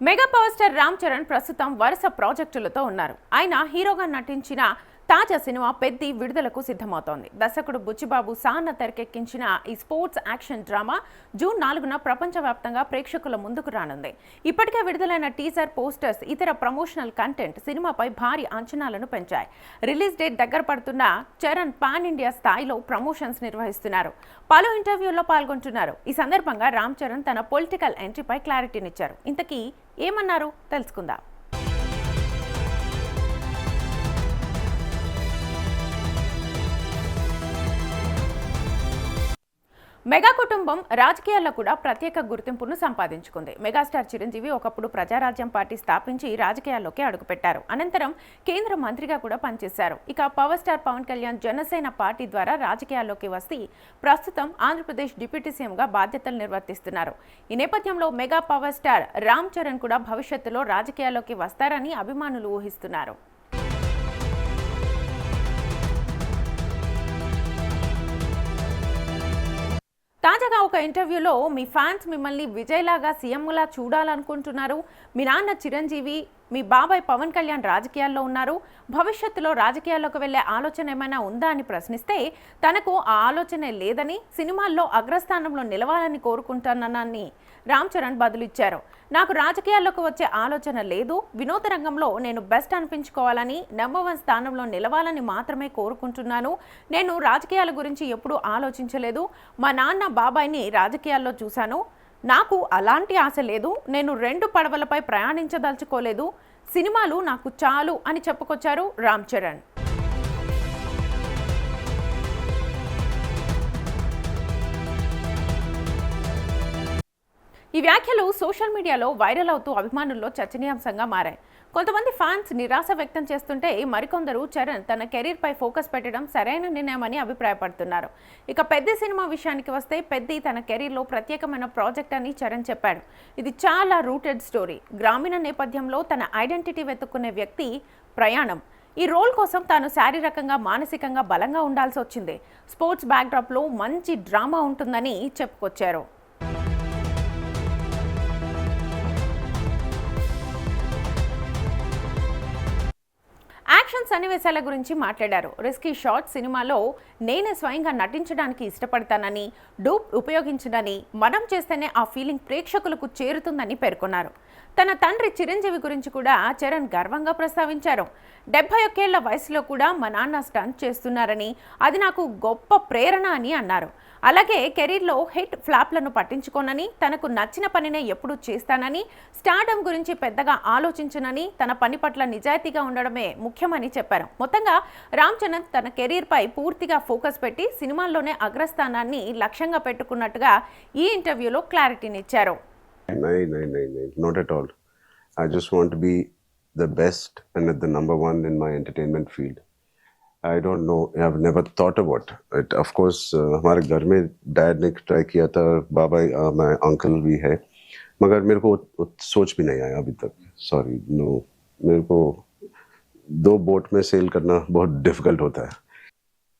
Mega power star Ram Charan ప్రస్తుతం వరుస ప్రాజెక్టులతో ఉన్నారు. ఆయన హీరోగా నటించిన తాజా సినిమా పెద్ది విడుదలకు సిద్ధమవుతోంది. దర్శకుడు బుచ్చిబాబు సాన తెరకెక్కించిన ఈ స్పోర్ట్స్ యాక్షన్ డ్రామా జూన్ 4న ప్రపంచవ్యాప్తంగా ప్రేక్షకుల ముందుకు రానుంది. ఇప్పటికే విడుదలైన టీజర్, పోస్టర్స్, ఇతర ప్రమోషనల్ కంటెంట్ సినిమాపై భారీ అంచనాలను పెంచాయి. రిలీజ్ డేట్ దగ్గర పడుతున్న చరణ్ పాన్ ఇండియా స్థాయిలో ప్రమోషన్స్ నిర్వహిస్తున్నారు. పలు ఇంటర్వ్యూల్లో పాల్గొంటున్నారు. ఈ సందర్భంగా రామ్ చరణ్ తన పొలిటికల్ ఎంట్రీపై క్లారిటీనిచ్చారు. ఇంతకీ ఏమన్నారు తెలుసుకుందాం. మెగా కుటుంబం రాజకీయాల్లో కూడా ప్రత్యేక గుర్తింపును సంపాదించుకుంది. మెగాస్టార్ చిరంజీవి ఒకప్పుడు ప్రజారాజ్యం పార్టీ స్థాపించి రాజకీయాల్లోకి అడుగుపెట్టారు. అనంతరం కేంద్ర మంత్రిగా కూడా పనిచేశారు. ఇక power star Pawan Kalyan Janasena party ద్వారా రాజకీయాల్లోకి వస్తే ప్రస్తుతం ఆంధ్రప్రదేశ్ డిప్యూటీ సీఎంగా బాధ్యతలు నిర్వర్తిస్తున్నారు. ఈ నేపథ్యంలో mega power star Ram Charan కూడా భవిష్యత్తులో రాజకీయాల్లోకి వస్తారని అభిమానులు ఊహిస్తున్నారు. తాజాగా ఒక ఇంటర్వ్యూలో మీ ఫ్యాన్స్ మిమ్మల్ని విజయ్లాగా సీఎంలా చూడాలనుకుంటున్నారు, మీ నాన్న చిరంజీవి, మీ బాబాయ్ పవన్ కళ్యాణ్ రాజకీయాల్లో ఉన్నారు, భవిష్యత్తులో రాజకీయాల్లోకి వెళ్లే ఆలోచన ఏమైనా ఉందా అని ప్రశ్నిస్తే తనకు ఆ ఆలోచనే లేదని, సినిమాల్లో అగ్రస్థానంలో నిలవాలని కోరుకుంటానని రామ్ చరణ్ బదులిచ్చారు. నాకు రాజకీయాల్లోకి వచ్చే ఆలోచన లేదు, వినోద రంగంలో నేను బెస్ట్ అనిపించుకోవాలని, నంబర్ 1 స్థానంలో నిలవాలని మాత్రమే కోరుకుంటున్నాను. నేను రాజకీయాల గురించి ఎప్పుడూ ఆలోచించలేదు. మా నాన్న బాబాయ్ని రాజకీయాల్లో చూశాను. నాకు అలాంటి ఆశ లేదు. నేను 2 పడవలపై ప్రయాణించదలుచుకోలేదు. సినిమాలు నాకు చాలు అని చెప్పుకొచ్చారు రామ్ చరణ్. ఈ వ్యాఖ్యలు సోషల్ మీడియాలో వైరల్ అవుతూ అభిమానుల్లో చర్చనీయాంశంగా మారాయి. కొంతమంది ఫ్యాన్స్ నిరాశ వ్యక్తం చేస్తుంటే మరికొందరు చరణ్ తన కెరీర్పై ఫోకస్ పెట్టడం సరైన నిర్ణయమని అభిప్రాయపడుతున్నారు. ఇక పెద్ది సినిమా విషయానికి వస్తే పెద్ది తన కెరీర్లో ప్రత్యేకమైన ప్రాజెక్ట్ అని చరణ్ చెప్పాడు. ఇది చాలా రూటెడ్ స్టోరీ. గ్రామీణ నేపథ్యంలో తన ఐడెంటిటీ వెతుక్కునే వ్యక్తి ప్రయాణం. ఈ రోల్ కోసం తాను శారీరకంగా, మానసికంగా బలంగా ఉండాల్సి వచ్చింది. స్పోర్ట్స్ బ్యాక్డ్రాప్లో మంచి డ్రామా ఉంటుందని చెప్పుకొచ్చారు. యాక్షన్ సన్నివేశాల గురించి మాట్లాడారు. రిస్కీ షాట్ సినిమాలో నేనే స్వయంగా నటించడానికి ఇష్టపడతానని, డూప్ ఉపయోగించడని, మనం చేస్తేనే ఆ ఫీలింగ్ ప్రేక్షకులకు చేరుతుందని పేర్కొన్నారు. తన తండ్రి చిరంజీవి గురించి కూడా చరణ్ గర్వంగా ప్రస్తావించారు. 71 ఏళ్ల వయసులో కూడా మా నాన్న స్టంట్ చేస్తున్నారని, అది నాకు గొప్ప ప్రేరణ అని అన్నారు. అలాగే కెరీర్లో హిట్ ఫ్లాప్లను పట్టించుకోనని, తనకు నచ్చిన పనినే ఎప్పుడూ చేస్తానని, స్టార్డమ్ గురించి పెద్దగా ఆలోచించనని, తన పని పట్ల నిజాయితీగా ఉండడమే ముఖ్యమని చెప్పారు. మొత్తంగా రామ్ చరణ్ తన కెరీర్పై పూర్తిగా ఫోకస్ పెట్టి సినిమాల్లోనే అగ్రస్థానాన్ని లక్ష్యంగా పెట్టుకున్నట్టుగా ఈ ఇంటర్వ్యూలో క్లారిటీనిచ్చారు. Not at all. I just want to be the best and at the number 1 in my entertainment field. I don't know. I've never thought about it. Of course, हमारे घर में डैड ने ट्राई किया था, बाबा my uncle भी है, मगर मेरे को सोच भी नहीं आया अभी तक. Sorry, no. मेरे को 2 बोट में सेल करना बहुत डिफिकल्ट होता है.